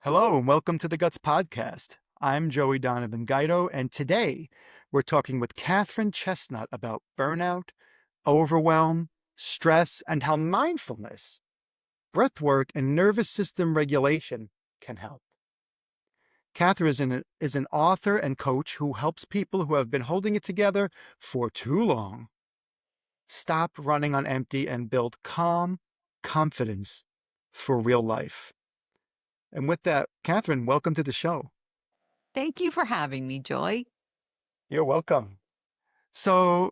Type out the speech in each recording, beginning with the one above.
Hello and welcome to the Guts Podcast. I'm Joey Donovan Guido, and today we're talking with Katherine Chestnut about burnout, overwhelm, stress, and how mindfulness, breath work, and nervous system regulation can help. Katherine is an author and coach who helps people who have been holding it together for too long stop running on empty and build calm confidence for real life. And with that, Katherine, welcome to the show. Thank you for having me, Joy. You're welcome. So,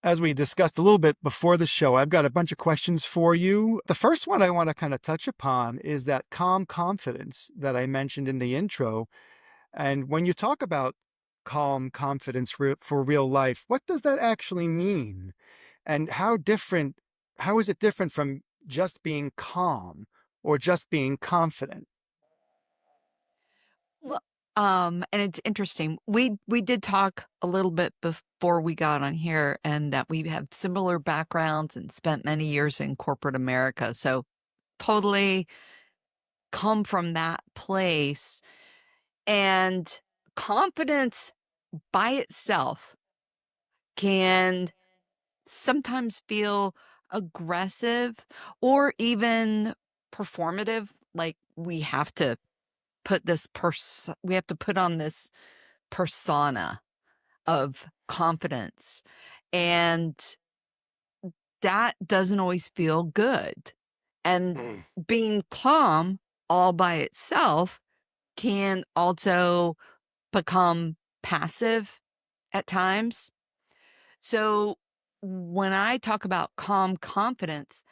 as we discussed a little bit before the show, I've got a bunch of questions for you. The first one I want to kind of touch upon is that calm confidence that I mentioned in the intro. And when you talk about calm confidence for real life, what does that actually mean? And how is it different from just being calm or just being confident? Well, and it's interesting. We did talk a little bit before we got on here, and that we have similar backgrounds and spent many years in corporate America. So totally come from that place. And confidence by itself can sometimes feel aggressive or even performative. Like we have to put on this persona of confidence, and that doesn't always feel good. And Mm. being calm all by itself can also become passive at times. So when I talk about calm confidence,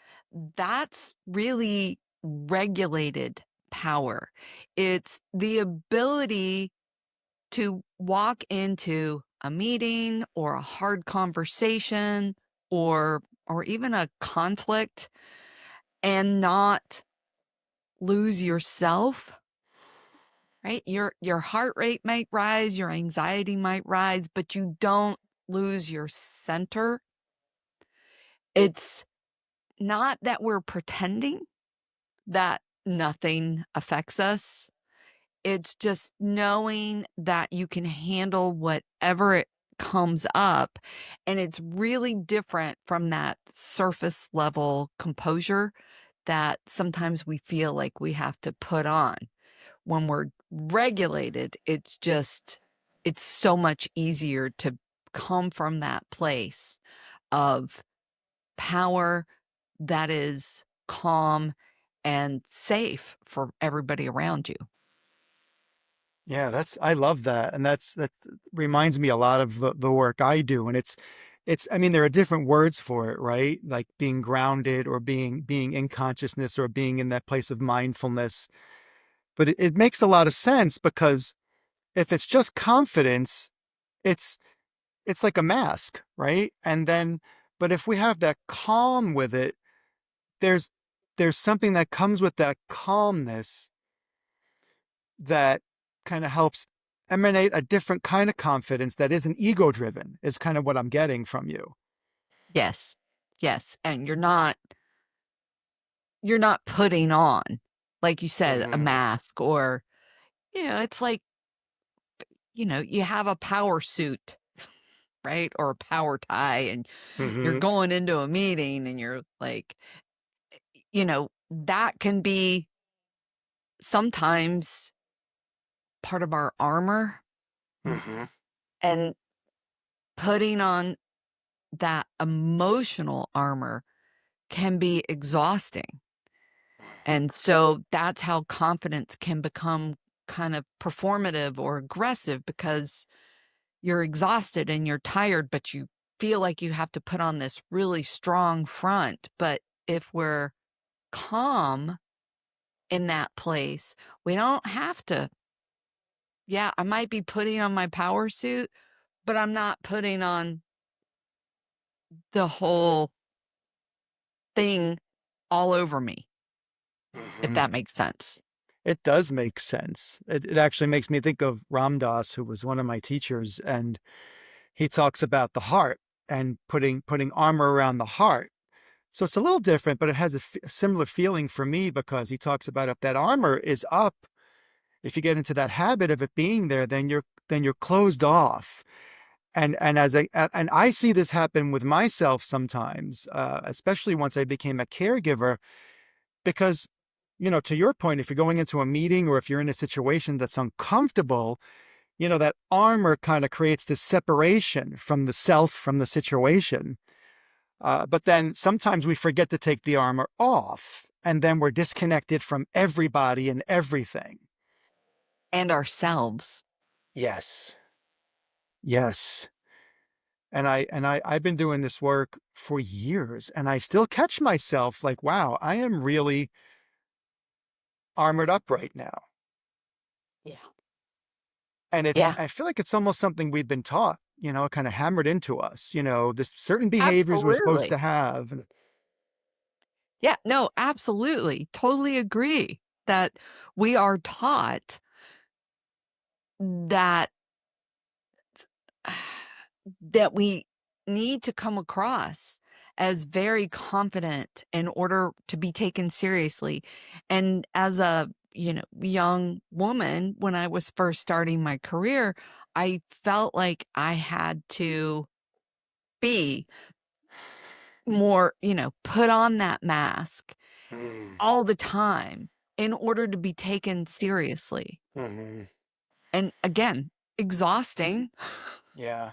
that's really regulated power. It's the ability to walk into a meeting or a hard conversation or even a conflict and not lose yourself, right? Your heart rate might rise, your anxiety might rise, but you don't lose your center. It's not that we're pretending that nothing affects us. It's just knowing that you can handle whatever it comes up, and it's really different from that surface level composure that sometimes we feel like we have to put on. When we're regulated, it's so much easier to come from that place of power that is calm and safe for everybody around you. Yeah, I love that. And that reminds me a lot of the work I do. And I mean, there are different words for it, right? Like being grounded or being in consciousness or being in that place of mindfulness. But it makes a lot of sense because if it's just confidence, it's, it's like a mask, right? But if we have that calm with it, there's, there's something that comes with that calmness that kind of helps emanate a different kind of confidence that isn't ego driven, is kind of what I'm getting from you. Yes. Yes, and you're not putting on, like you said, a Mm-hmm. mask or, it's like, you have a power suit, right? Or a power tie, and you're Mm-hmm. going into a meeting and you're like, that can be sometimes part of our armor, Mm-hmm. and putting on that emotional armor can be exhausting. And so that's how confidence can become kind of performative or aggressive because you're exhausted and you're tired, but you feel like you have to put on this really strong front. But if we're calm in that place, we don't have to. Yeah, I might be putting on my power suit, but I'm not putting on the whole thing all over me, if Mm-hmm. that makes sense. It does make sense. It actually makes me think of Ram Dass, who was one of my teachers, and he talks about the heart and putting armor around the heart So it's a little different, but it has a similar feeling for me because he talks about if that armor is up, if you get into that habit of it being there, then you're closed off. And I see this happen with myself sometimes, especially once I became a caregiver, because to your point, if you're going into a meeting or if you're in a situation that's uncomfortable, that armor kind of creates this separation from the self, from the situation. But then sometimes we forget to take the armor off, and then we're disconnected from everybody and everything. And ourselves. Yes. Yes. I've been doing this work for years, and I still catch myself like, wow, I am really armored up right now. Yeah. And Yeah, I feel like it's almost something we've been taught, kind of hammered into us, this certain behaviors we're supposed absolutely. to have. Yeah, no, absolutely. Totally agree that we are taught that that we need to come across as very confident in order to be taken seriously. And as a, young woman, when I was first starting my career, I felt like I had to be more, put on that mask Mm, all the time in order to be taken seriously. mhm. And again, exhausting. Yeah.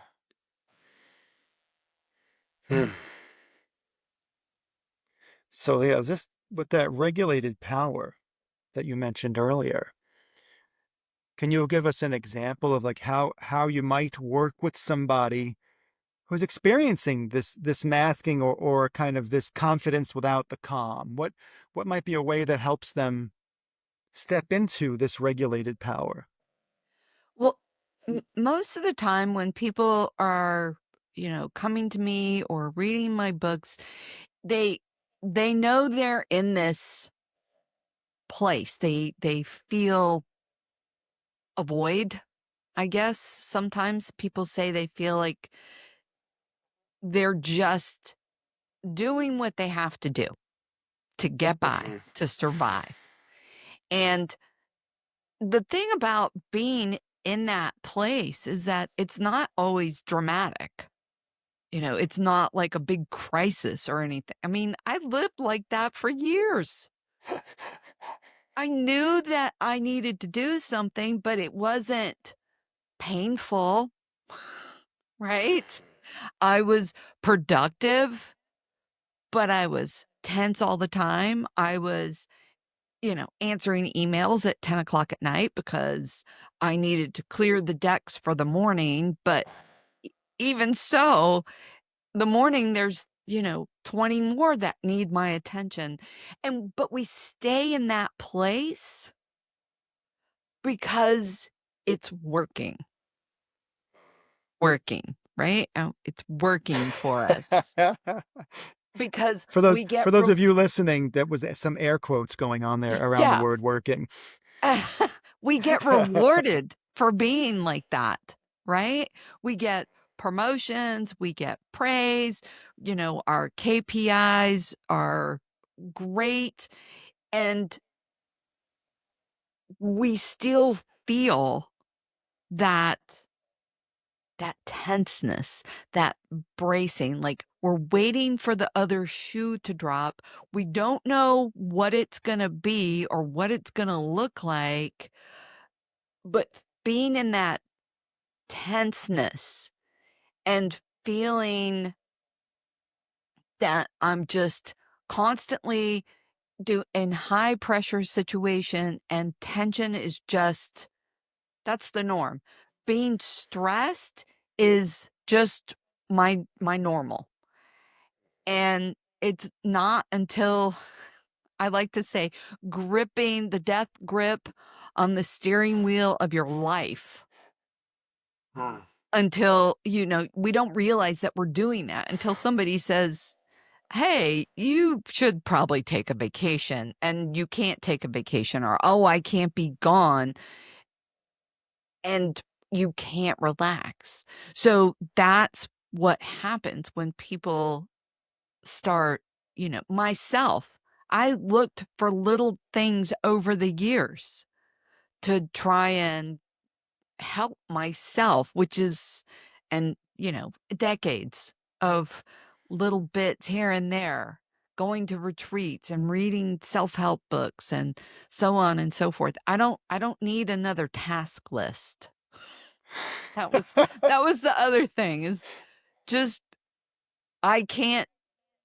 Hmm. So yeah, just with that regulated power that you mentioned earlier, can you give us an example of like how you might work with somebody who's experiencing this masking or kind of this confidence without the calm? What might be a way that helps them step into this regulated power? Well, most of the time when people are, coming to me or reading my books, they they know they're in this place. They feel a void, I guess. Sometimes people say they feel like they're just doing what they have to do to get by, Mhm. to survive. And the thing about being in that place is that it's not always dramatic. It's not like a big crisis or anything. I mean, I lived like that for years. I knew that I needed to do something, but it wasn't painful, right? I was productive, but I was tense all the time. I was, answering emails at 10 o'clock at night because I needed to clear the decks for the morning. But even so, the morning there's 20 more that need my attention, but we stay in that place because it's working, right? It's working for us because For those we get for those of you listening, that was some air quotes going on there around the yeah. word working. We get rewarded for being like that, right? We get promotions, we get praise, our KPIs are great, and we still feel that tenseness, that bracing, like we're waiting for the other shoe to drop. We don't know what it's going to be or what it's going to look like, but being in that tenseness and feeling that I'm just constantly in high pressure situation and tension is just that's the norm. Being stressed is just my normal. And it's not until I like to say gripping the death grip on the steering wheel of your life Hmm. until, we don't realize that we're doing that until somebody says, "Hey, you should probably take a vacation," and you can't take a vacation, or, "Oh, I can't be gone," and you can't relax. So that's what happens when people start myself. I looked for little things over the years to try and help myself, which is and, decades of little bits here and there, going to retreats and reading self-help books and so on and so forth. I don't need another task list. That was that was the other thing is just I can't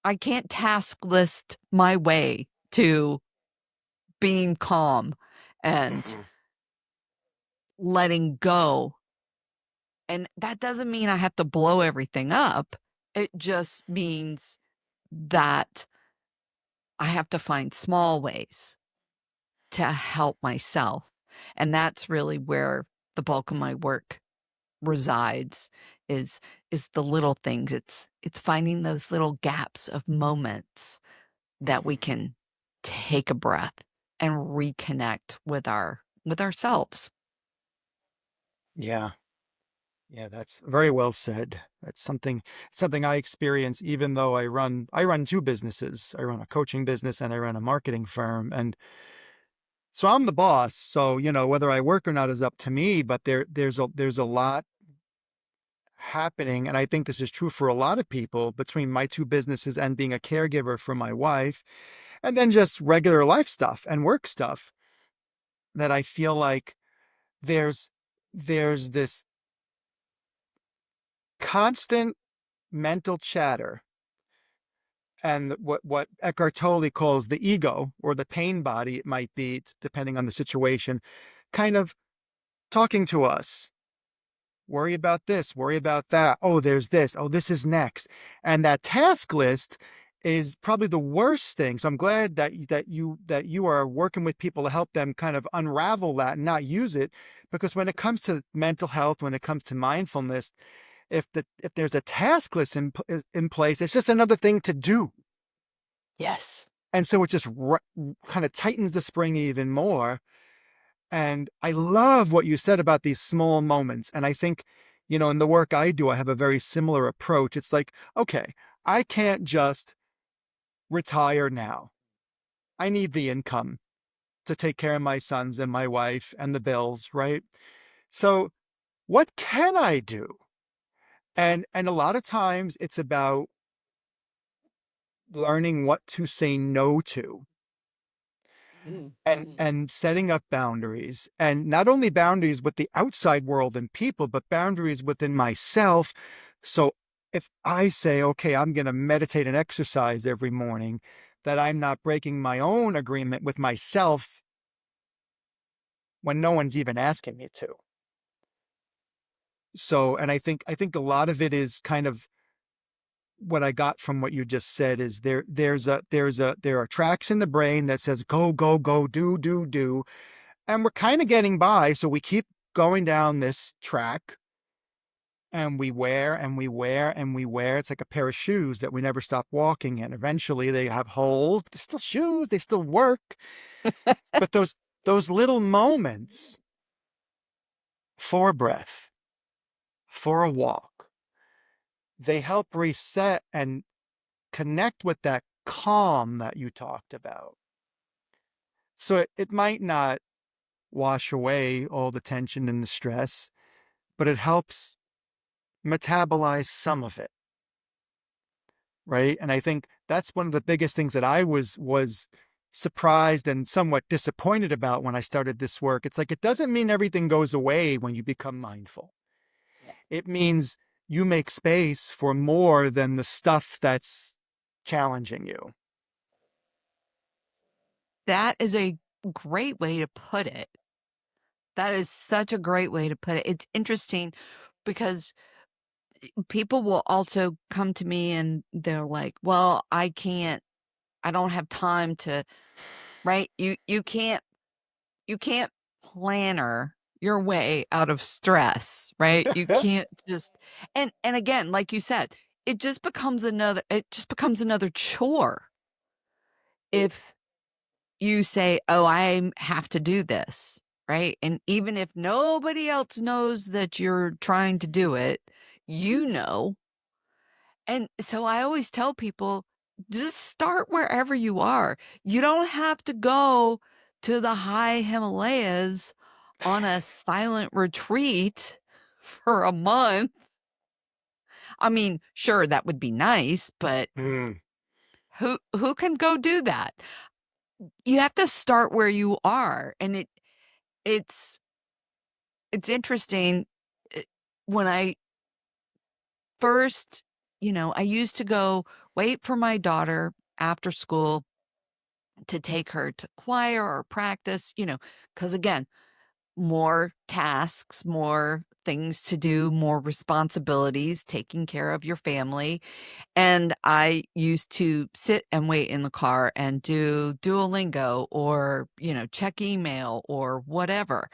I can't task list my way to being calm and Mhm. letting go. And that doesn't mean I have to blow everything up. It just means that I have to find small ways to help myself. And that's really where the bulk of my work resides is is the little things. It's finding those little gaps of moments that we Mhm. can take a breath and reconnect with ourselves. Yeah. Yeah, that's very well said. That's something I experience even though I run two businesses. I run a coaching business and I run a marketing firm. And so I'm the boss. So, whether I work or not is up to me, but there's a lot happening and I think this is true for a lot of people between my two businesses and being a caregiver for my wife and then just regular life stuff and work stuff that I feel like there's there's this constant mental chatter and what Eckhart Tolle calls the ego or the pain body, it might be, depending on the situation, kind of talking to us. Worry about this, worry about that. Oh, there's this. Oh, this is next. And that task list is probably the worst thing. So I'm glad that you are working with people to help them kind of unravel that and not use it. Because when it comes to mental health, when it comes to mindfulness, if there's a task list in place, it's just another thing to do. Yes. And so it just kind of tightens the spring even more. And I love what you said about these small moments. And I think, in the work I do, I have a very similar approach. It's like, okay, I can't just retire now. I need the income to take care of my sons and my wife and the bills, right? So what can I do? And a lot of times it's about learning what to say no to and setting up boundaries, and not only boundaries with the outside world and people but boundaries within myself. So if I say, okay, I'm going to meditate and exercise every morning, that I'm not breaking my own agreement with myself when no one's even asking me to. So, and I think a lot of it is kind of what I got from what you just said is there are tracks in the brain that says go go go, do do do, and we're kind of getting by. So we keep going down this track and we wear and we wear and we wear. It's like a pair of shoes that we never stop walking in. Eventually they have holes. They're still shoes. They still work. But those little moments for a breath, for a walk, they help reset and connect with that calm that you talked about. So it might not wash away all the tension and the stress, but it helps metabolize some of it, right? And I think that's one of the biggest things that I was surprised and somewhat disappointed about when I started this work. It's like it doesn't mean everything goes away when you become mindful. Yeah. It means you make space for more than the stuff that's challenging you. That is a great way to put it. That is such a great way to put it. It's interesting because people will also come to me and they're like, "Well, I don't have time to," right? You can't planner your way out of stress, right? You can't just and again, like you said, it just becomes another chore if you say, "Oh, I have to do this," right? And even if nobody else knows that you're trying to do it, you know. And so I always tell people, just start wherever you are. You don't have to go to the high Himalayas on a silent retreat for a month. I mean, sure, that would be nice, but Mm, who can go do that? You have to start where you are, and it's it's interesting, eh, when I first I used to go wait for my daughter after school to take her to choir or practice, because again, more tasks, more things to do, more responsibilities, taking care of your family. And I used to sit and wait in the car and do Duolingo or, check email or whatever.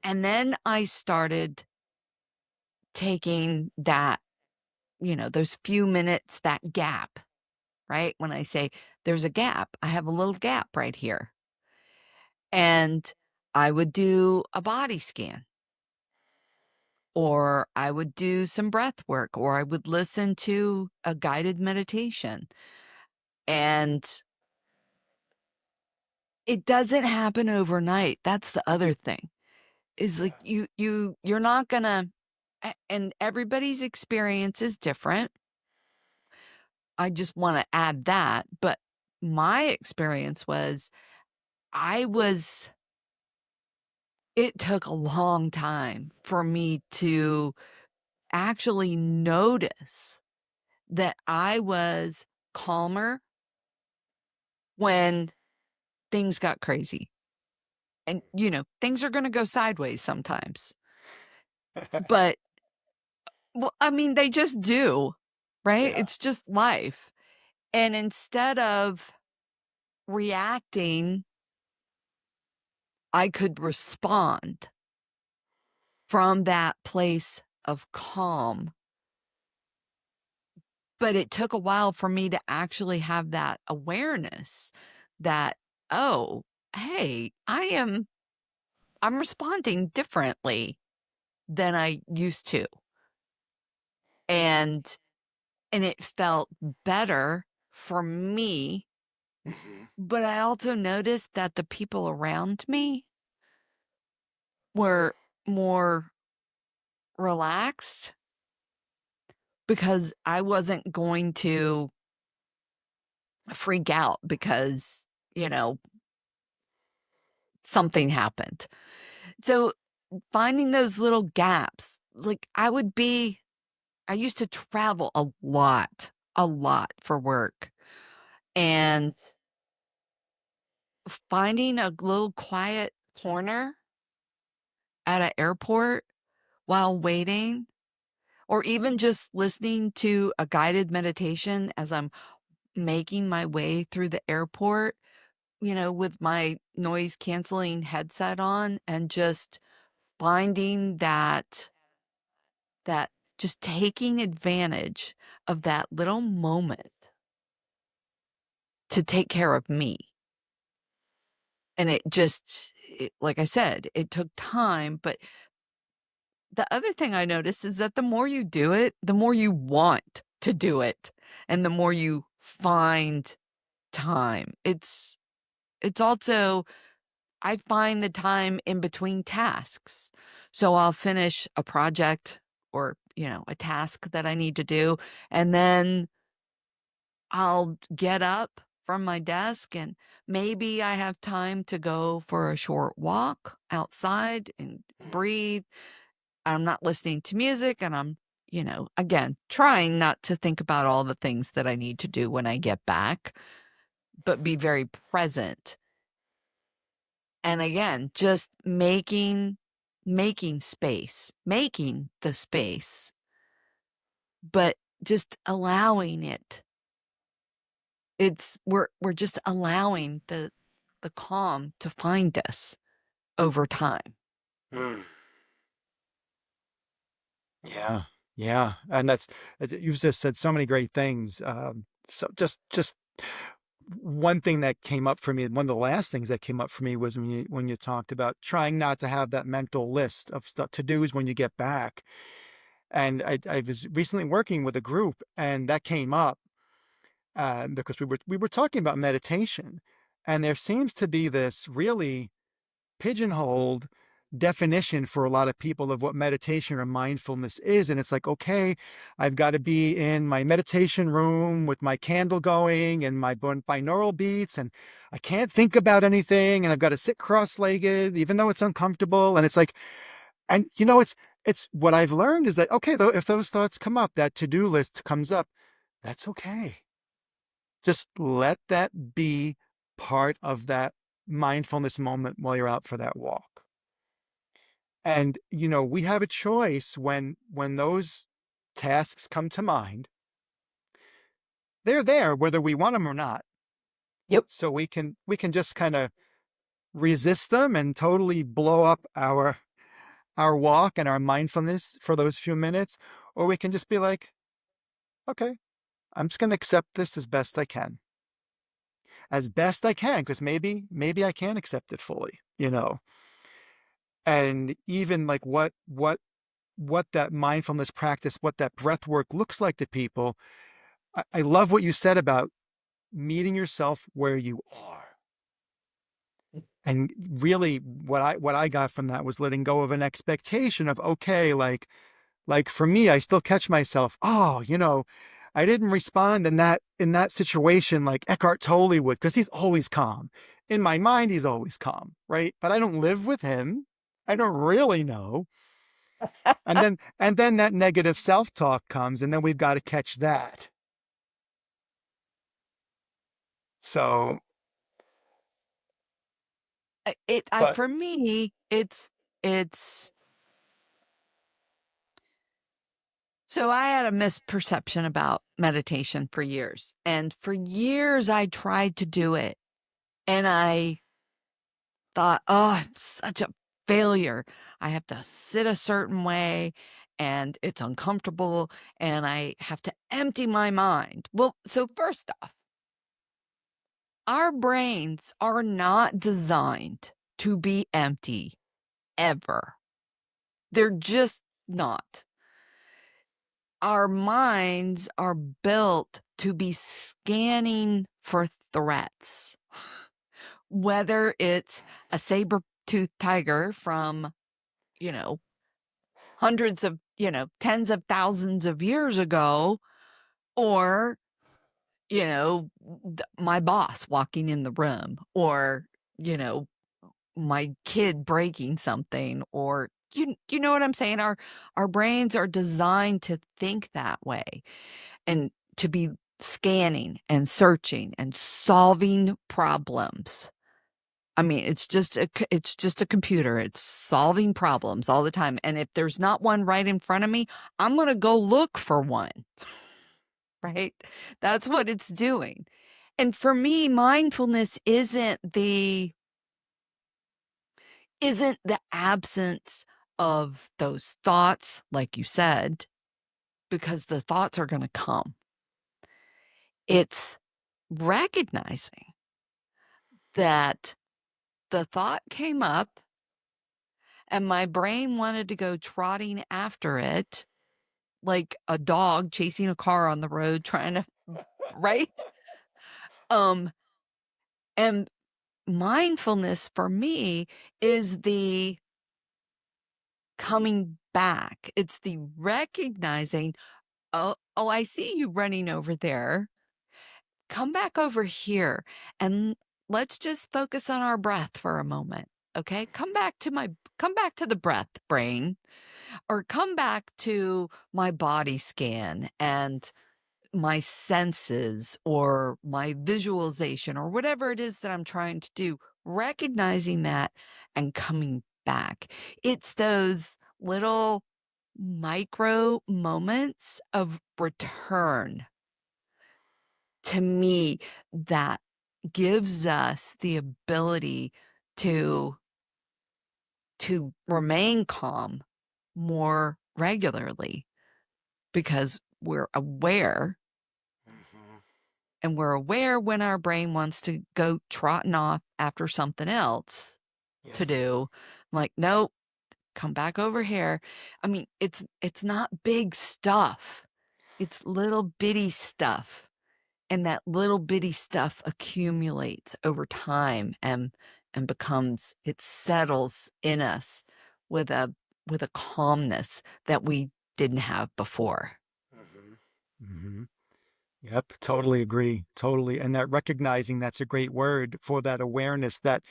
And then I started taking that, those few minutes, that gap, right? When I say there's a gap, I have a little gap right here. And I would do a body scan, or I would do some breath work, or I would listen to a guided meditation. And it doesn't happen overnight. That's the other thing. Is like yeah. you're not gonna and everybody's experience is different. I just want to add that, but my experience was I was it took a long time for me to actually notice that I was calmer when things got crazy. And, things are gonna go sideways sometimes. But, well, I mean, they just do, right? Yeah. It's just life. And instead of reacting, I could respond from that place of calm. But it took a while for me to actually have that awareness that, "Oh, hey, I'm responding differently than I used to." And it felt better for me, Mhm. but I also noticed that the people around me were more relaxed because I wasn't going to freak out because, you know, something happened. So finding those little gaps, like I used to travel a lot for work. And finding a little quiet corner at an airport while waiting, or even just listening to a guided meditation as I'm making my way through the airport, with my noise canceling headset on and just finding that just taking advantage of that little moment to take care of me. And like I said, it took time, but the other thing I noticed is that the more you do it, the more you want to do it, and the more you find time. It's also I find the time in between tasks. So I'll finish a project or, a task that I need to do, and then I'll get up from my desk and maybe I have time to go for a short walk outside and breathe. I'm not listening to music and I'm, again, trying not to think about all the things that I need to do when I get back, but be very present. And again, just making space, making the space, but just allowing it. We're just allowing the calm to find us over time. Mm. Yeah. Yeah. And you've just said so many great things. So just one thing that came up for me, one of the last things that came up for me was when you talked about trying not to have that mental list of stuff to do's when you get back. And I was recently working with a group and that came up. because we were talking about meditation, and there seems to be this really pigeonholed definition for a lot of people of what meditation or mindfulness is. And it's like, okay, I've got to be in my meditation room with my candle going and my binaural beats, and I can't think about anything. And I've got to sit cross-legged, even though it's uncomfortable. And it's like, and it's what I've learned is that, okay, though, if those thoughts come up, that to-do list comes up, that's okay. Just let that be part of that mindfulness moment while you're out for that walk. And we have a choice when those tasks come to mind. They're there whether we want them or not. Yep. So we can just kind of resist them and totally blow up our walk and our mindfulness for those few minutes, or we can just be like, okay, I'm just going to accept this as best I can, because maybe I can't. Accept it fully, and even like what that mindfulness practice, what that breath work looks like to people. I love what you said about meeting yourself where you are. And really what I got from that was letting go of an expectation of, okay, like for me, I still catch myself, oh, I didn't respond in that situation like Eckhart Tolle would, because he's always calm. In my mind, he's always calm, right? But I don't live with him. I don't really know. And then that negative self-talk comes, and then we've got to catch that. So, but For me, it's so I had a misperception about meditation for years. And for years I tried to do it. And I thought, oh, I'm such a failure. I have to sit a certain way and it's uncomfortable and I have to empty my mind. Well, so first off, our brains are not designed to be empty ever. They're just not. Our minds are built to be scanning for threats, whether it's a saber-toothed tiger from, you know, hundreds of, tens of thousands of years ago, or, my boss walking in the room, or, you know, my kid breaking something, or you know what I'm saying? Our brains are designed to think that way and to be scanning and searching and solving problems. I mean, it's just a computer. It's solving problems all the time. And if there's not one right in front of me, I'm going to go look for one, right? That's what it's doing. And for me, mindfulness isn't the absence of those thoughts, like you said, because the thoughts are going to come. It's recognizing that the thought came up and my brain wanted to go trotting after it like a dog chasing a car on the road trying to right? Um, and mindfulness for me is the coming back. It's the recognizing, oh, I see you running over there. Come back over here and let's just focus on our breath for a moment. Okay? Come back to the breath, brain, or come back to my body scan and my senses or my visualization or whatever it is that I'm trying to do, recognizing that and coming back. It's those little micro moments of return to me that gives us the ability to remain calm more regularly because we're aware. Mhm. And we're aware when our brain wants to go trotting off after something else to Yes. do. Like, nope, come back over here. I mean, it's not big stuff. It's little bitty stuff. and that little bitty stuff accumulates over time and becomes it settles in us with a calmness that we didn't have before. Mhm. Mhm. Yep, totally agree. Totally. And that recognizing, that's a great word for that awareness, that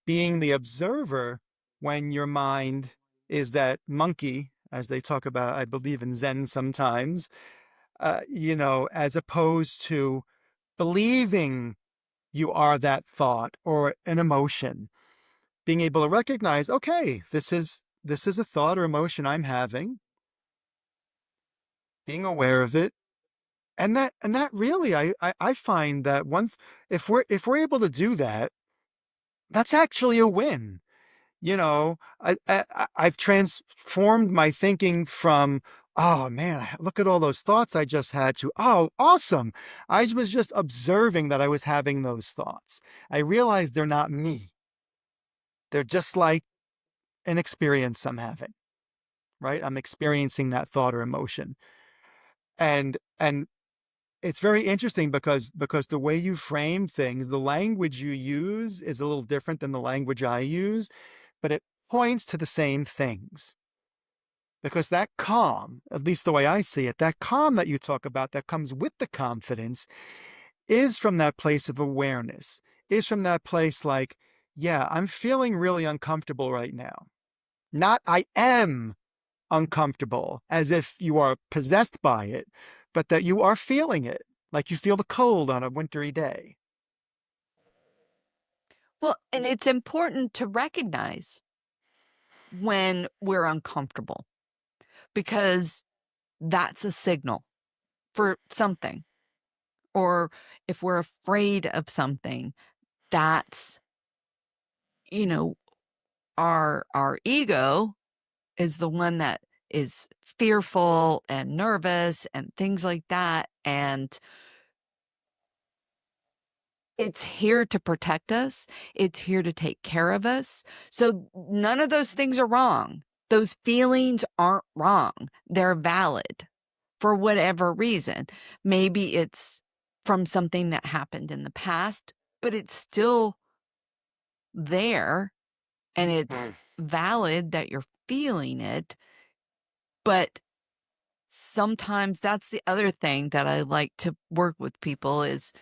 being the observer when your mind is that monkey, as they talk about, I believe in Zen sometimes, as opposed to believing you are that thought or an emotion, being able to recognize, okay, this is a thought or emotion I'm having, being aware of it. And that really, I find that once, if we're able to do that, that's actually a win. I've transformed my thinking from, oh man, look at all those thoughts I just had, to, oh, awesome. I was just observing that I was having those thoughts. I realized they're not me. They're just like an experience I'm having, right? I'm experiencing that thought or emotion. And it's very interesting because the way you frame things, the language you use is a little different than the language I use, but it points to the same things. Because that calm, at least the way I see it, that calm that you talk about that comes with the confidence is from that place of awareness, is from that place like, yeah, I'm feeling really uncomfortable right now. Not I am uncomfortable as if you are possessed by it, but that you are feeling it, like you feel the cold on a wintry day. Well, and it's important to recognize when we're uncomfortable because that's a signal for something. Or if we're afraid of something, that's, you know, our ego is the one that is fearful and nervous and things like that. And it's here to protect us. It's here to take care of us. So none of those things are wrong. Those feelings aren't wrong. They're valid for whatever reason. Maybe it's from something that happened in the past, but it's still there and it's Mm. valid that you're feeling it. But sometimes that's the other thing that I like to work with people is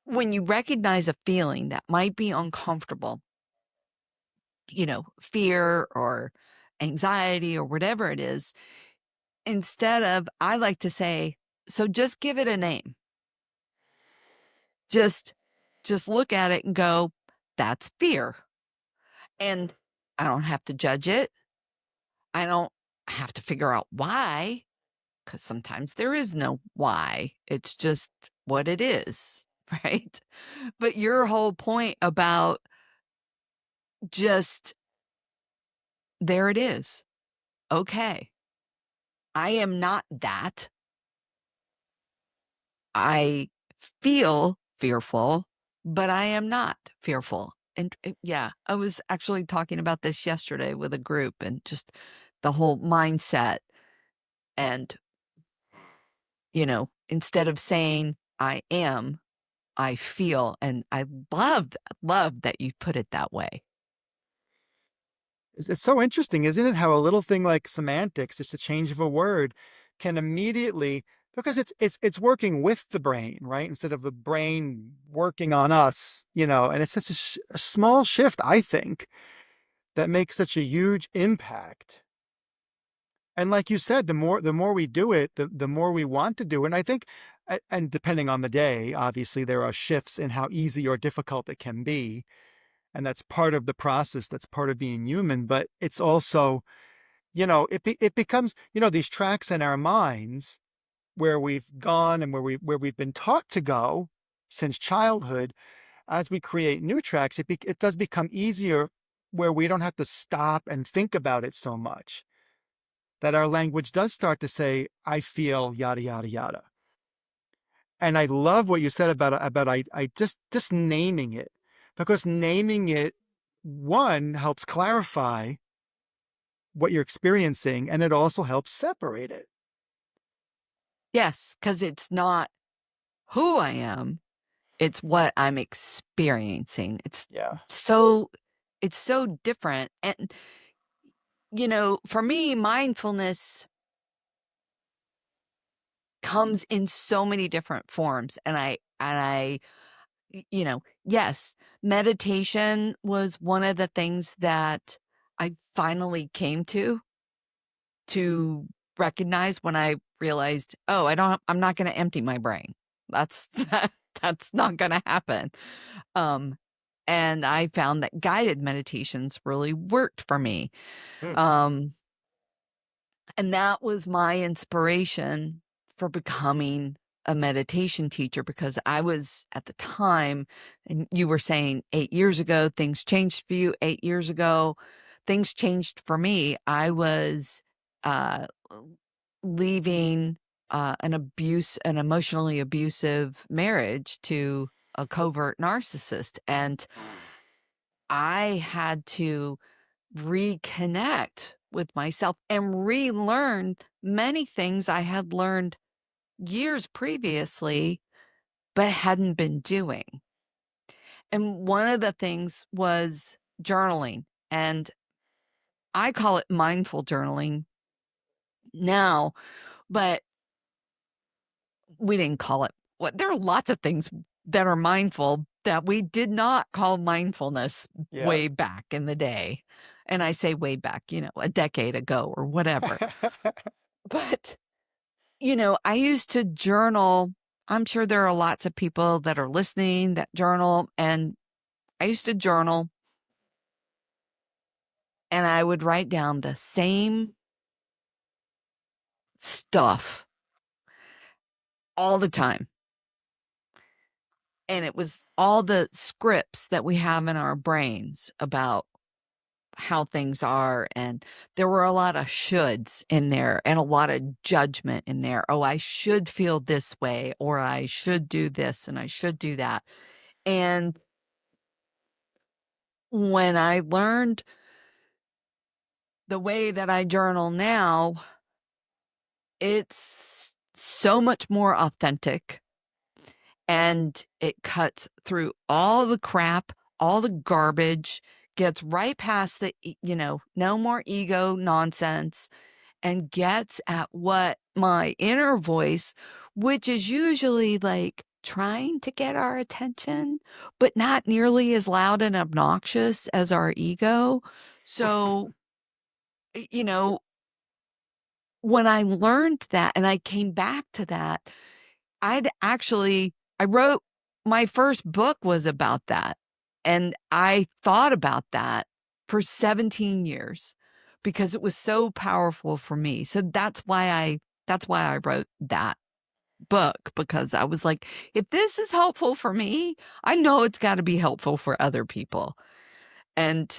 when you recognize a feeling that might be uncomfortable, fear or anxiety or whatever it is, instead of, I like to say, so just give it a name. Just just look at it and go, that's fear. And I don't have to judge it. I don't have to figure out why, because sometimes there is no why. It's just what it is, right? But your whole point about just there it is. Okay. I am not that. I feel fearful, but I am not fearful. And yeah, I was actually talking about this yesterday with a group and just the whole mindset. And, instead of saying I am, I feel. And I love that you put it that way. It's so interesting, isn't it? How a little thing like semantics, just a change of a word, can immediately, because it's working with the brain, right? Instead of the brain working on us, and it's such a small shift, I think, that makes such a huge impact. And like you said, the more we do it, the more we want to do it. And I think, and depending on the day, obviously there are shifts in how easy or difficult it can be. And that's part of the process. That's part of being human. But it's also, it becomes, these tracks in our minds where we've gone and where we've been taught to go since childhood. As we create new tracks, it does become easier where we don't have to stop and think about it so much. That our language does start to say, I feel yada yada yada. And I love what you said about I just naming it, because naming it, one, helps clarify what you're experiencing, and it also helps separate it. Yes, because it's not who I am, it's what I'm experiencing. Yeah. So it's so different. And for me, mindfulness comes in so many different forms. Yes, meditation was one of the things that I finally came to recognize when I realized, oh, I'm not going to empty my brain. That's that's not going to happen. Um, and I found that guided meditations really worked for me. Hmm. Um, and that was my inspiration for becoming a meditation teacher because I was at the time, and you were saying 8 years ago, things changed for you 8 years ago. Things changed for me. I was uh, leaving an emotionally abusive marriage to a covert narcissist. And I had to reconnect with myself and relearn many things I had learned years previously, but hadn't been doing. And one of the things was journaling. And I call it mindful journaling now, but we didn't call it what there are lots of things that are mindful that we did not call mindfulness Yeah. way back in the day. And I say way back, a decade ago or whatever. But I used to journal. I'm sure there are lots of people that are listening that journal. And I used to journal and I would write down the same stuff all the time. And it was all the scripts that we have in our brains about how things are. And there were a lot of shoulds in there and a lot of judgment in there. Oh, I should feel this way, or I should do this and I should do that. And when I learned the way that I journal now, it's so much more authentic and it cuts through all the crap, all the garbage, gets right past no more ego nonsense and gets at what my inner voice, which is usually like trying to get our attention, but not nearly as loud and obnoxious as our ego. So, you know, when I learned that and I came back to that, I wrote my first book was about that. And I thought about that for 17 years because it was so powerful for me. So that's why I wrote that book because I was like, if this is helpful for me, I know it's got to be helpful for other people. And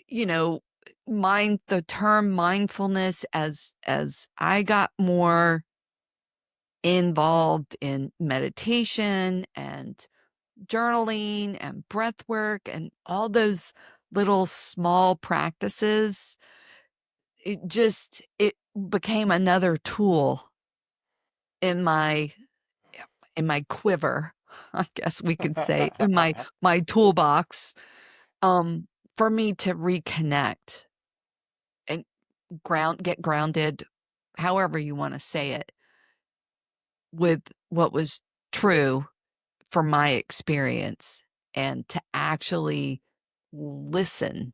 you know, the term mindfulness as I got more involved in meditation and journaling and breath work and all those little small practices, it became another tool in my quiver, I guess we could say, in my toolbox, um, for me to reconnect and get grounded, however you wanna say it, with what was true for my experience and to actually listen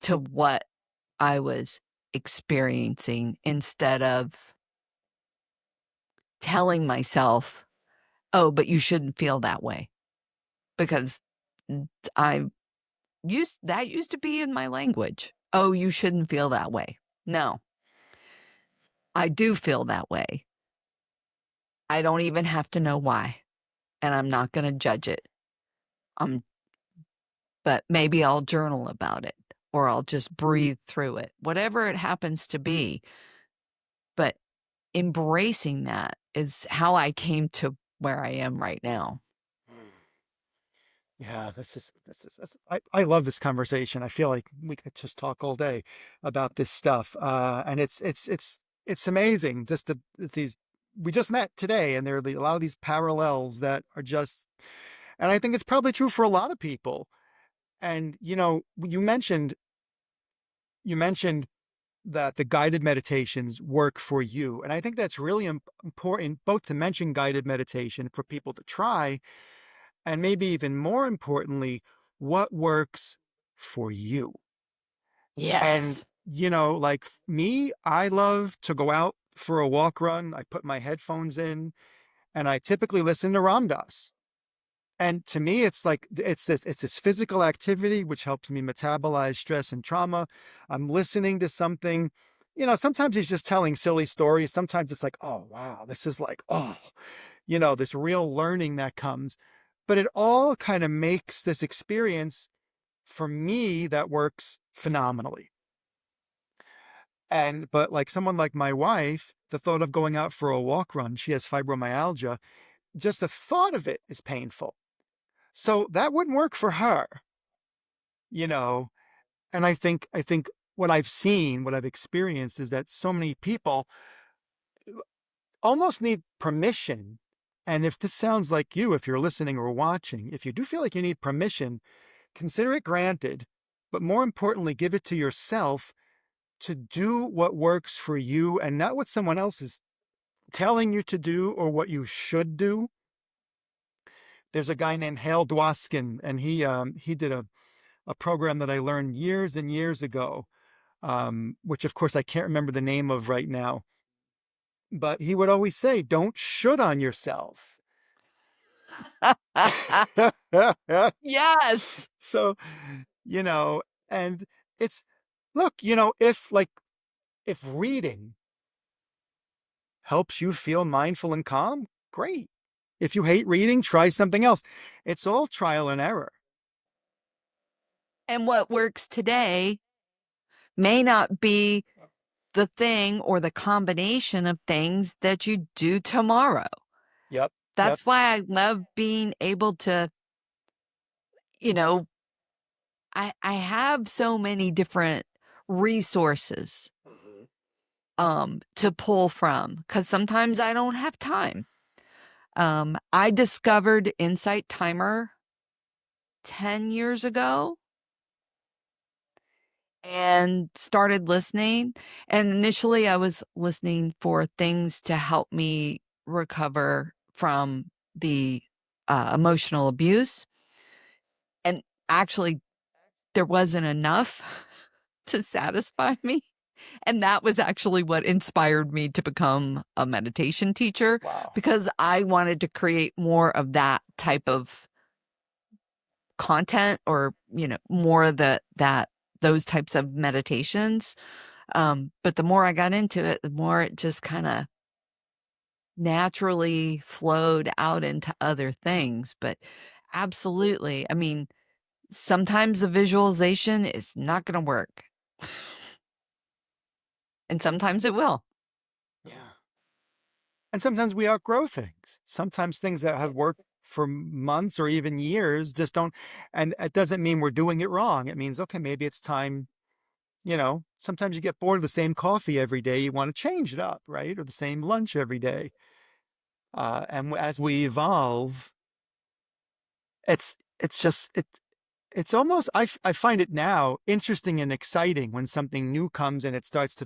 to what I was experiencing instead of telling myself, "Oh, but you shouldn't feel that way." Because I that used to be in my language. "Oh, you shouldn't feel that way." No, I do feel that way. I don't even have to know why, and I'm not gonna judge it. Um, but maybe I'll journal about it or I'll just breathe through it, whatever it happens to be. But embracing that is how I came to where I am right now. Yeah, I love this conversation. I feel like we could just talk all day about this stuff. And it's amazing just these we just met today, and there are a lot of these parallels that are just, and I think it's probably true for a lot of people. And you mentioned that the guided meditations work for you, and I think that's really important, both to mention guided meditation for people to try, and maybe even more importantly, what works for you. And, Yes. like me, I love to go out for a walk run. I put my headphones in and I typically listen to Ram Dass. And to me, it's like it's this physical activity which helps me metabolize stress and trauma. I'm listening to something, sometimes he's just telling silly stories. Sometimes it's like, oh wow, this is like, oh, this real learning that comes. But it all kind of makes this experience for me that works phenomenally. And but like someone like my wife, the thought of going out for a walk run, she has fibromyalgia, just the thought of it is painful. So that wouldn't work for her, you know. And I think what I've seen, what I've experienced is that so many people almost need permission. And if this sounds like you, if you're listening or watching, if you do feel like you need permission, consider it granted, but more importantly, give it to yourself to do what works for you and not what someone else is telling you to do or what you should do. There's a guy named Hale Dwoskin, and he did a program that I learned years and years ago, which of course I can't remember the name of right now. But he would always say, "Don't should on yourself." Yes. So, you know, and it's look, if reading helps you feel mindful and calm, great. If you hate reading, try something else. It's all trial and error. And what works today may not be the thing or the combination of things that you do tomorrow. Yep. Yep. That's why I love being able to, you know, I have so many different resources Mhm. to pull from because sometimes I don't have time. I discovered Insight Timer 10 years ago and started listening. And initially, I was listening for things to help me recover from the emotional abuse. And actually, there wasn't enough to satisfy me. And that was actually what inspired me to become a meditation teacher Wow. because I wanted to create more of that type of content or, more of that those types of meditations. But the more I got into it, the more it just kind of naturally flowed out into other things. But absolutely, I mean, sometimes the visualization is not going to work, and sometimes it will. Yeah. And sometimes we outgrow things. Sometimes things that have worked for months or even years just don't. And it doesn't mean we're doing it wrong. It means, okay, maybe it's time. Sometimes you get bored of the same coffee every day. You want to change it up, right? Or the same lunch every day. And as we evolve, it's just it's almost I find it now interesting and exciting when something new comes and it starts to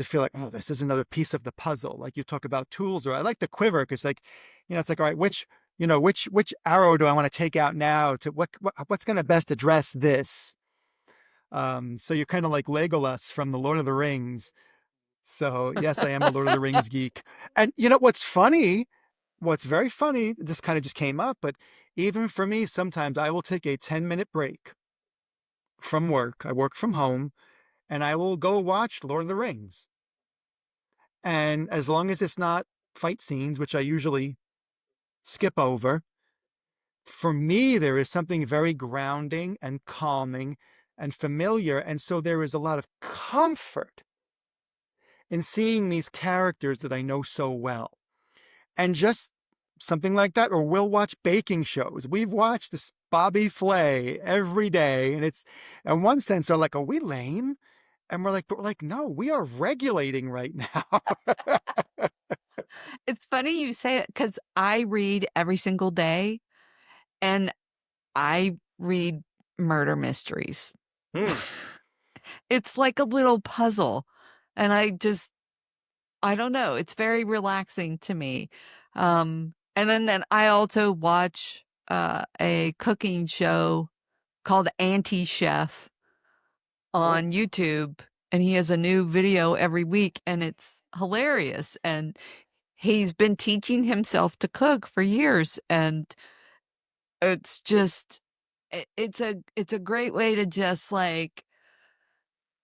feel like, oh, this is another piece of the puzzle. Like you talk about tools, or I like the quiver because like, it's like, all right, which arrow do I want to take out now to what's going to best address this. So you're kind of like Legolas from the Lord of the Rings. So yes, I am a Lord of the Rings geek. And what's funny, what's very funny, this kind of just came up, but even for me, sometimes I will take a 10-minute break from work. I work from home and I will go watch Lord of the Rings. And as long as it's not fight scenes, which I usually skip over, for me, there is something very grounding and calming and familiar. And so there is a lot of comfort in seeing these characters that I know so well. And just something like that, or we'll watch baking shows. We've watched this Bobby Flay every day. And it's, in one sense, they're like, are we lame? And we're like, no, we are regulating right now. It's funny you say it because I read every single day, and I read murder mysteries. Hmm. It's like a little puzzle, and I don't know, it's very relaxing to me. And then I also watch, a cooking show called Auntie Chef Oh. on YouTube, and he has a new video every week, and it's hilarious, and he's been teaching himself to cook for years, and it's just it's a great way to just, like,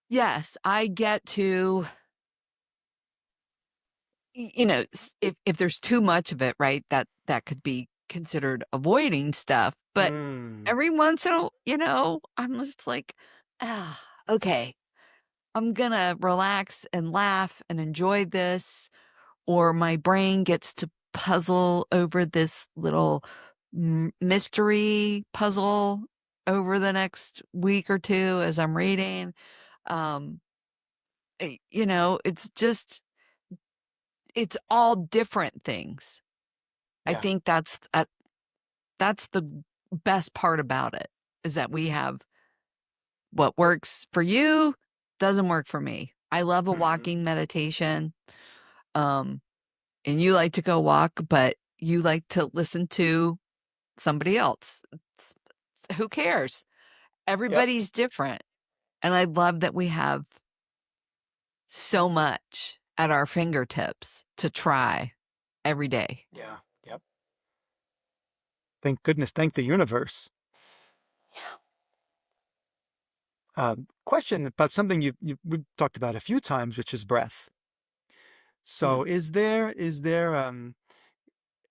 yes, I get to if there's too much of it, right, that could be considered avoiding stuff, but Hmm. every once in a I'm just like, "Ah, okay, I'm gonna relax and laugh and enjoy this," or my brain gets to puzzle over this little mystery puzzle over the next week or 2 as I'm reading. Um, it's just it's all different things. I Yeah. think that's the best part about it, is that we have what works for you doesn't work for me. I love a Hmm. walking meditation, um, and you like to go walk, but you like to listen to somebody else. Who cares? Yep. Everybody's different, and I love that we have so much at our fingertips to try every day. Yeah. Yep. Thank goodness. Thank the universe. Question about something we've talked about a few times, which is breath. Mm. So, is there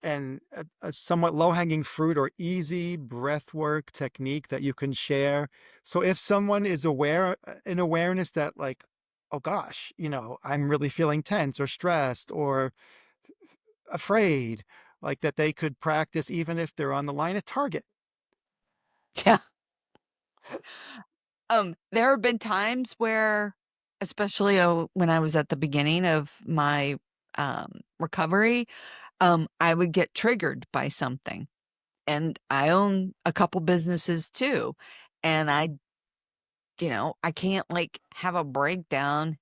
a somewhat low-hanging fruit or easy breath work technique that you can share? So, if someone is aware, in awareness that like, oh gosh, I'm really feeling tense or stressed or afraid, like that they could practice even if they're on the line at Target. Yeah. There have been times where, especially, when I was at the beginning of my, recovery, I would get triggered by something, and I own a couple businesses too, and I can't, like, have a breakdown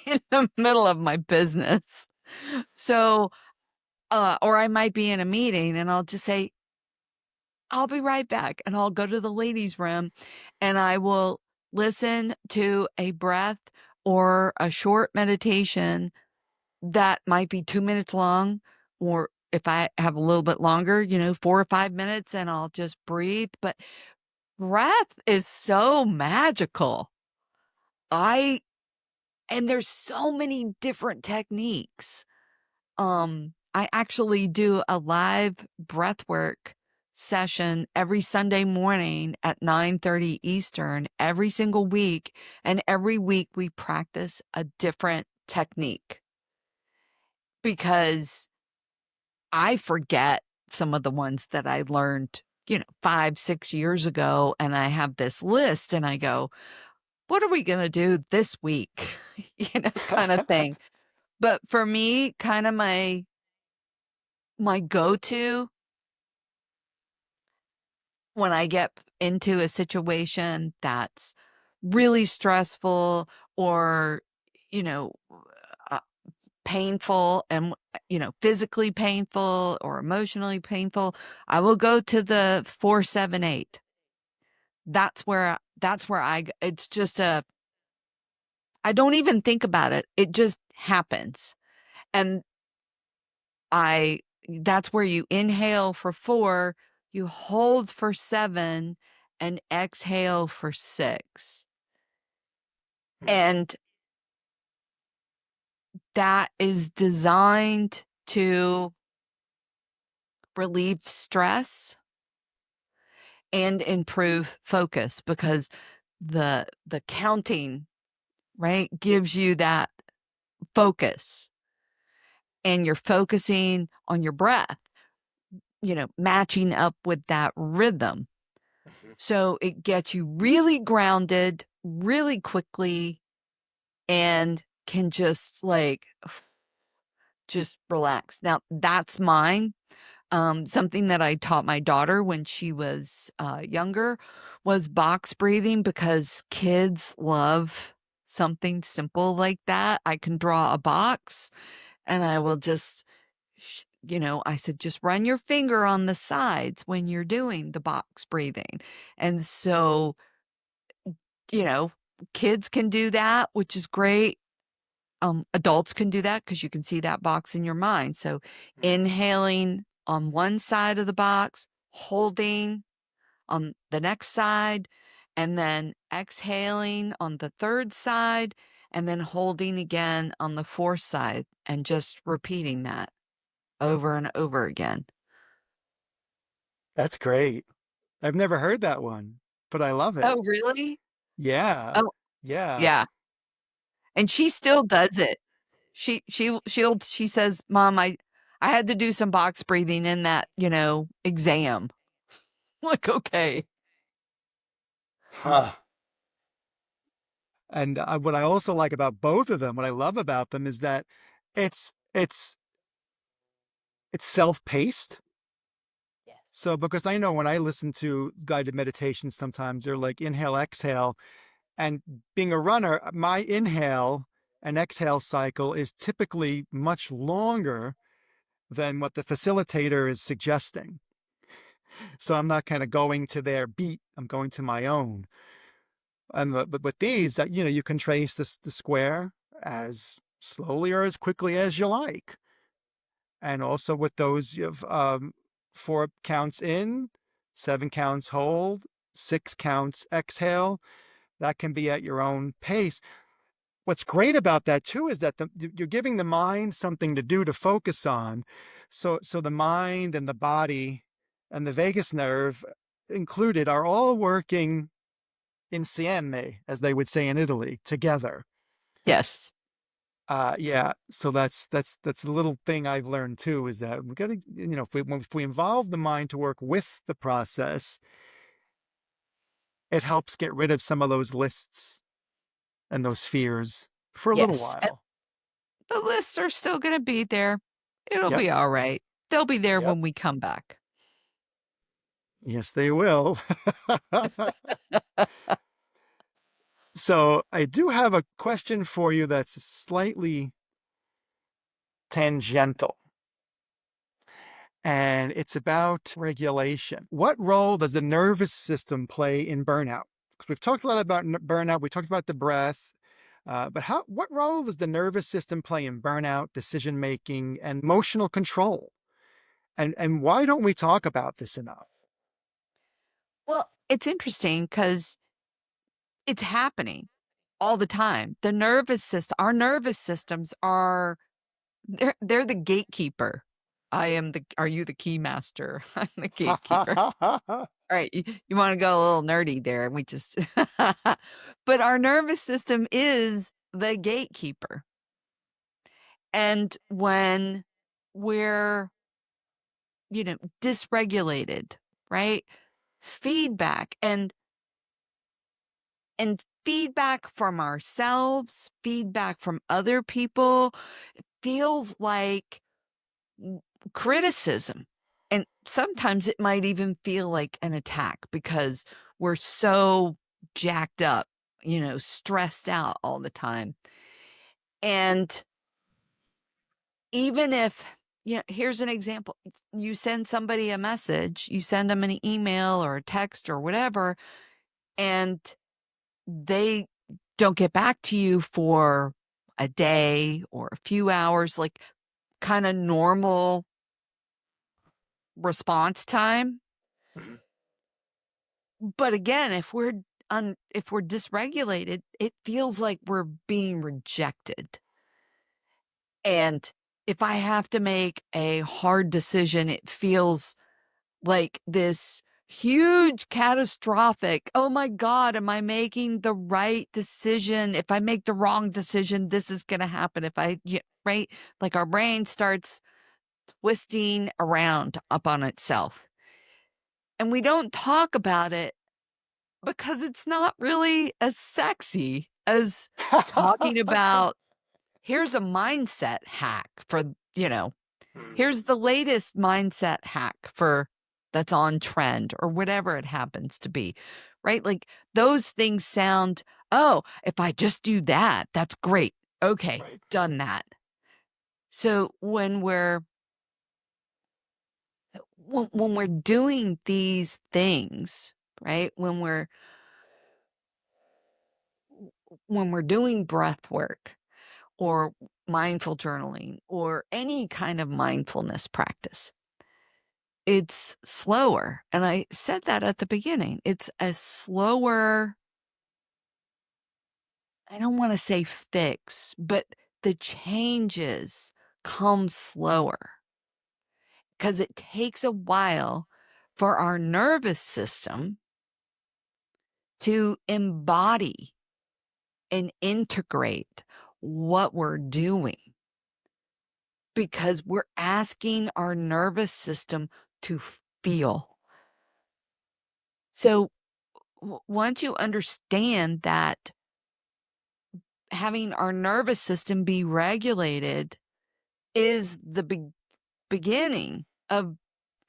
in the middle of my business. So, or I might be in a meeting, and I'll just say, "I'll be right back," and I'll go to the ladies' room, and I will listen to a breath or a short meditation that might be 2 minutes long, or if I have a little bit longer, 4 or 5 minutes, and I'll just breathe, but breath is so magical. I and there's so many different techniques. I actually do a live breathwork session every Sunday morning at 9:30 Eastern every single week, and every week we practice a different technique because I forget some of the ones that I learned, 5, 6 years ago, and I have this list and I go, "What are we gonna do this week?" Kinda thing. But for me, kinda my go-to when I get into a situation that's really stressful or, you know, uh, painful and, physically painful or emotionally painful, I will go to the 478. That's where it's just I don't even think about it. It just happens. And I that's where you inhale for 4, you hold for 7, and exhale for 6. And that is designed to relieve stress and improve focus because the counting, right, gives you that focus, and you're focusing on your breath, matching up with that rhythm. So it gets you really grounded really quickly and can just like just relax. Now, that's mine. Something that I taught my daughter when she was, younger was box breathing because kids love something simple like that. I can draw a box, and I will just I said, "Just run your finger on the sides when you're doing the box breathing." And so, you know, kids can do that, which is great. Adults can do that because you can see that box in your mind. So inhaling on one side of the box, holding on the next side, and then exhaling on the third side, and then holding again on the fourth side, and just repeating that over and over again. That's great. I've never heard that one, but I love it. Oh, really? Yeah. Oh, Yeah. yeah. And she still does it. She says, "Mom, I had to do some box breathing in that, exam." Like, "Okay." Huh. And what I also like about both of them, what I love about them is that it's it's it's self-paced. Yes. So because I know when I listen to guided meditations, sometimes they're like inhale, exhale, and being a runner, my inhale and exhale cycle is typically much longer than what the facilitator is suggesting. So I'm not kind of going to their beat, I'm going to my own. And but with these, that you can trace the square as slowly or as quickly as you like. And also with those, you have 4 counts in, 7 counts hold, 6 counts exhale. That can be at your own pace. What's great about that too is that you're giving the mind something to do, to focus on. So the mind and the body and the vagus nerve included are all working insieme, as they would say in Italy, together. Yes. Yeah, so that's a little thing I've learned too, is that we got to, if we involve the mind to work with the process, it helps get rid of some of those lists and those fears for a little Yes. while. The lists are still gonna be there. It'll Yep, be alright. They'll be there yep, when we come back. yes, they will. So I do have a question for you that's slightly tangential, and it's about regulation. What role does the nervous system play in burnout? Because we've talked a lot about burnout, we talked about the breath, but what role does the nervous system play in burnout, decision making, and emotional control? And why don't we talk about this enough? Well, it's interesting because it's happening all the time. Our nervous systems they're the gatekeeper. Are you the key master? I'm the gatekeeper. Alright, you wanna go a little nerdy there, we just but our nervous system is the gatekeeper, and when we're, dysregulated, right? Feedback and feedback from ourselves, feedback from other people feels like criticism. And sometimes it might even feel like an attack because we're so jacked up, stressed out all the time. And even if, here's an example, you send somebody a message, you send them an email or a text or whatever, and they don't get back to you for a day or a few hours, like kind of normal response time. But again, if we're dysregulated, it feels like we're being rejected. And if I have to make a hard decision, it feels like this huge catastrophic, "Oh my god, am I making the right decision? If I make the wrong decision, this is gonna happen. If I" right? Like, our brain starts twisting around up on itself. And we don't talk about it because it's not really as sexy as talking about, "Here's a mindset hack for, you know, Mm, here's the latest mindset hack for that's on trend or whatever it happens to be, right? Like those things sound, oh, if I just do that, that's great. Okay, right. done that. So when we're doing these things, right? When we're doing breath work or mindful journaling or any kind of mindfulness practice, it's slower, and I said that at the beginning. It's a slower, I don't wanna say fix, but the changes come slower because it takes a while for our nervous system to embody and integrate what we're doing because we're asking our nervous system to feel. So, once you understand that having our nervous system be regulated is the beginning of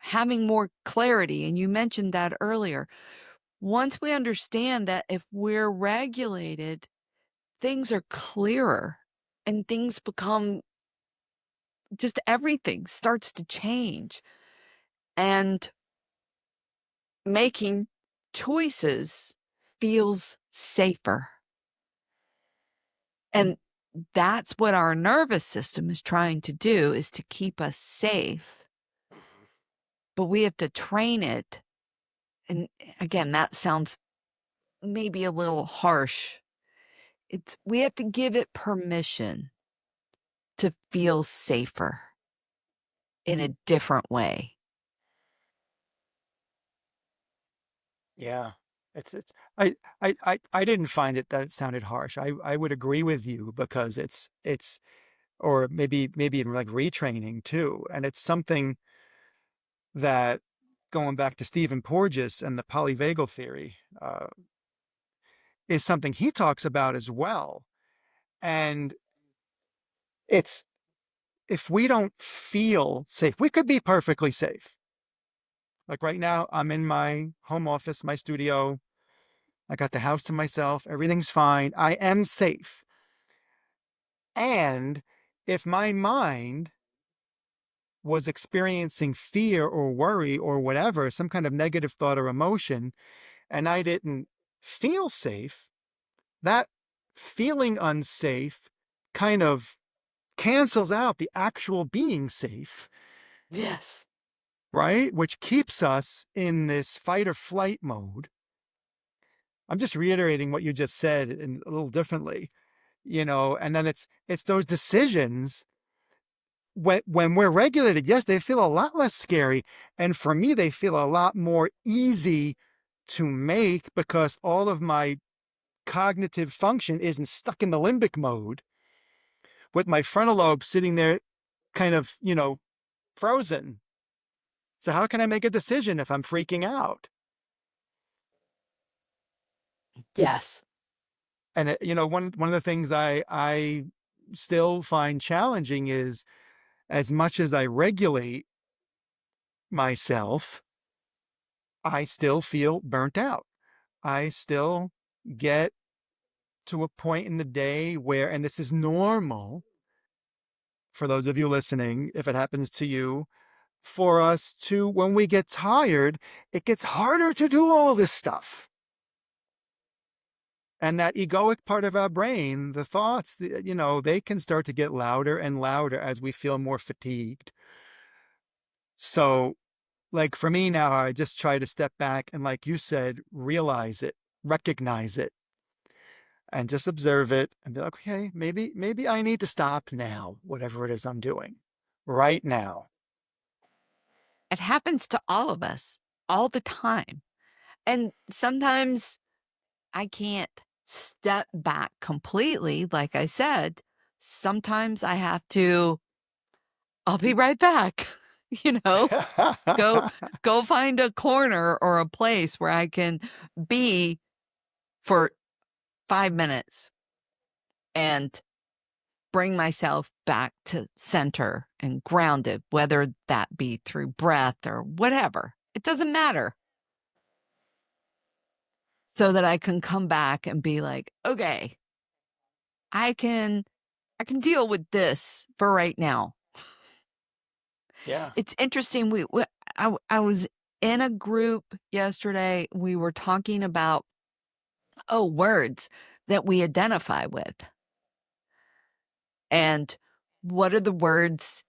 having more clarity, and you mentioned that earlier. Once we understand that if we're regulated, things are clearer and things become just everything starts to change, and making choices feels safer. And that's what our nervous system is trying to do is to keep us safe, but we have to train it. And again, that sounds maybe a little harsh. We have to give it permission to feel safer in a different way. Yeah. It's I didn't find it that it sounded harsh. I would agree with you because it's or maybe even like retraining too. And it's something that going back to Stephen Porges and the polyvagal theory is something he talks about as well. And it's if we don't feel safe, we could be perfectly safe. Like right now, I'm in my home office, my studio. I got the house to myself. Everything's fine. I am safe. And if my mind was experiencing fear or worry or whatever, some kind of negative thought or emotion, and I didn't feel safe, that feeling unsafe kind of cancels out the actual being safe, Yes. right? Which keeps us in this fight or flight mode. I'm just reiterating what you just said in a little differently, and then it's those decisions when we're regulated, yes, they feel a lot less scary. And for me, they feel a lot more easy to make because all of my cognitive function isn't stuck in the limbic mode with my frontal lobe sitting there kind of, frozen. So how can I make a decision if I'm freaking out? Yes. And one of the things I still find challenging is as much as I regulate myself, I still feel burnt out. I still get to a point in the day where, and this is normal for those of you listening, if it happens to you, for us to, when we get tired, it gets harder to do all this stuff. And that egoic part of our brain, the thoughts, they can start to get louder and louder as we feel more fatigued. So, like for me now, I just try to step back and, like you said, realize it, recognize it, and just observe it and be like, okay, maybe I need to stop now, whatever it is I'm doing right now. It happens to all of us all the time. And sometimes I can't step back completely, like I said. Sometimes I have to, I'll be right back, you know, go go find a corner or a place where I can be for 5 minutes and bring myself back to center and grounded, whether that be through breath or whatever. It doesn't matter. So that I can come back and be like, okay, I can I can deal with this for right now. Yeah. It's interesting. I was in a group yesterday. We were talking about words that we identify with, and what are the words.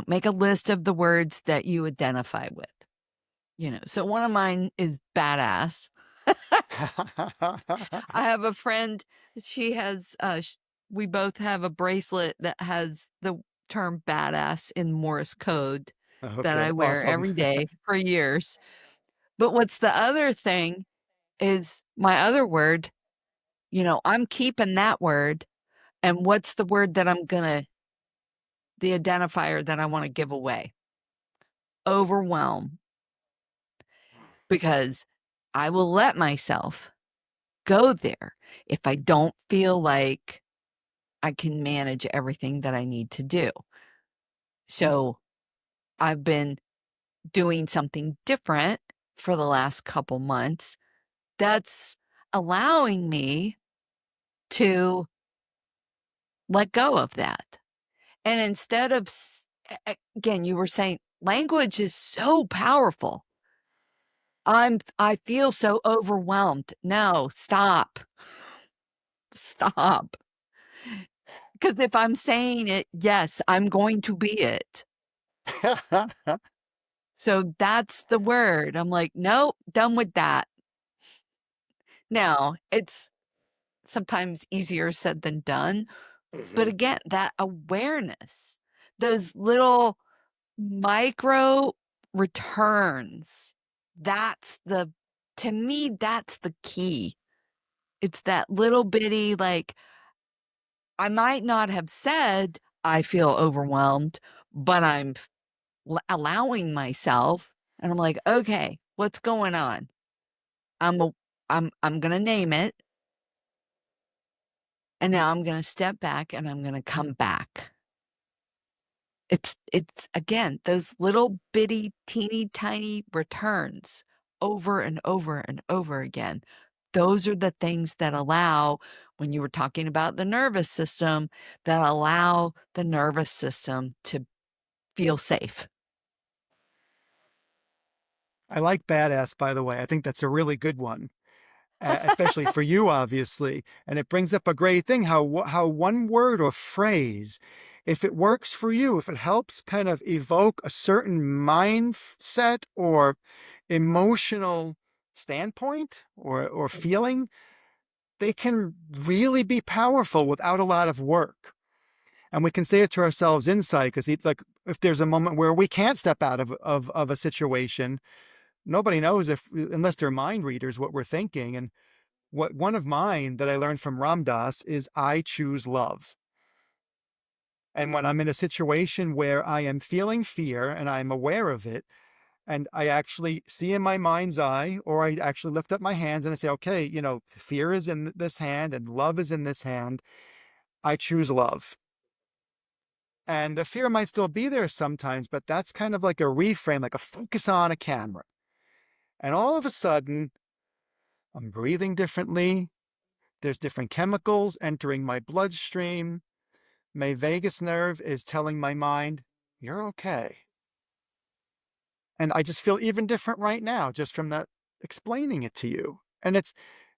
Make a list of the words that you identify with. So one of mine is badass. I have a friend, she has, we both have a bracelet that has the term badass in Morse code that Okay, I wear awesome. every day for years. But what's the other thing is my other word, I'm keeping that word. And what's the word that the identifier that I want to give away? Overwhelm. Because I will let myself go there if I don't feel like I can manage everything that I need to do. So I've been doing something different for the last couple months that's allowing me to let go of that. And instead of, again, you were saying language is so powerful. I feel so overwhelmed. No, stop. Stop. Because if I'm saying it, yes, I'm going to be it. So that's the word. I'm like, "Nope, done with that." Now, it's sometimes easier said than done, but Mhm. again, that awareness, those little micro returns, that's the to me, that's the key. It's that little bitty, like, I might not have said, "I feel overwhelmed," but I'm allowing myself, and I'm like, "Okay, what's going on?" I'm a I'm gonna name it, and now I'm gonna step back, and I'm gonna come back. It's again, those little bitty, teeny tiny returns over and over and over again. Those are the things that allow when you were talking about the nervous system, that allow the nervous system to feel safe. I like badass, by the way. I think that's a really good one, especially for you, obviously. And it brings up a great thing how one word or phrase, if it works for you, if it helps kind of evoke a certain mindset or emotional standpoint or feeling, they can really be powerful without a lot of work. And we can say it to ourselves inside because like if there's a moment where we can't step out of a situation, nobody knows if unless they're mind readers what we're thinking. And what one of mine that I learned from Ram Dass is I choose love. And when I'm in a situation where I am feeling fear and I'm aware of it, and I actually see in my mind's eye, or I actually lift up my hands and I say, okay, fear is in this hand and love is in this hand. I choose love. And the fear might still be there sometimes, but that's kind of like a reframe, like a focus on a camera. And all of a sudden, I'm breathing differently. There's different chemicals entering my bloodstream. My vagus nerve is telling my mind, you're okay. And I just feel even different right now, just from that explaining it to you. And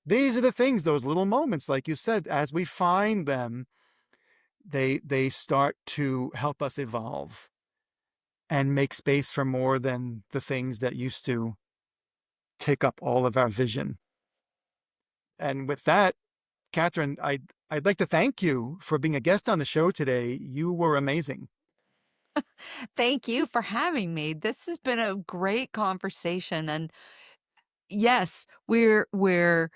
these are the things, those little moments, like you said, as we find them, they start to help us evolve and make space for more than the things that used to take up all of our vision. And with that, Katherine, I'd like to thank you for being a guest on the show today. You were amazing. Thank you for having me. This has been a great conversation, and yes, we're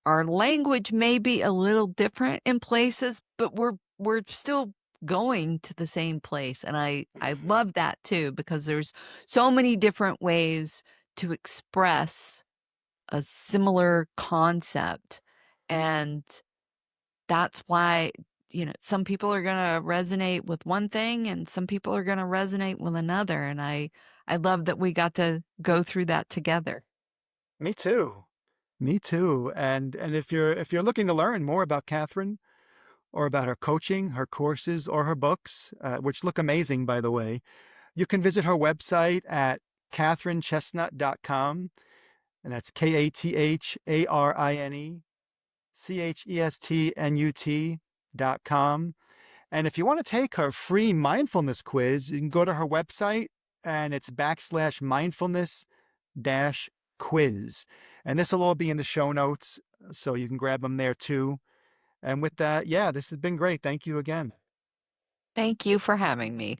our language may be a little different in places, but we're still going to the same place, and I Mhm. love that too because there's so many different ways to express a similar concept, and that's why some people are going to resonate with one thing and some people are going to resonate with another. And I love that we got to go through that together. Me too. Me too. And if you're looking to learn more about Catherine or about her coaching, her courses, or her books, which look amazing, by the way, you can visit her website at katherinechestnut.com. And that's KatharinChestnut.com. And if you want to take her free mindfulness quiz, you can go to her website and it's /mindfulness dash quiz. And this will all be in the show notes, so you can grab them there too. And with that, yeah, this has been great. Thank you again. Thank you for having me.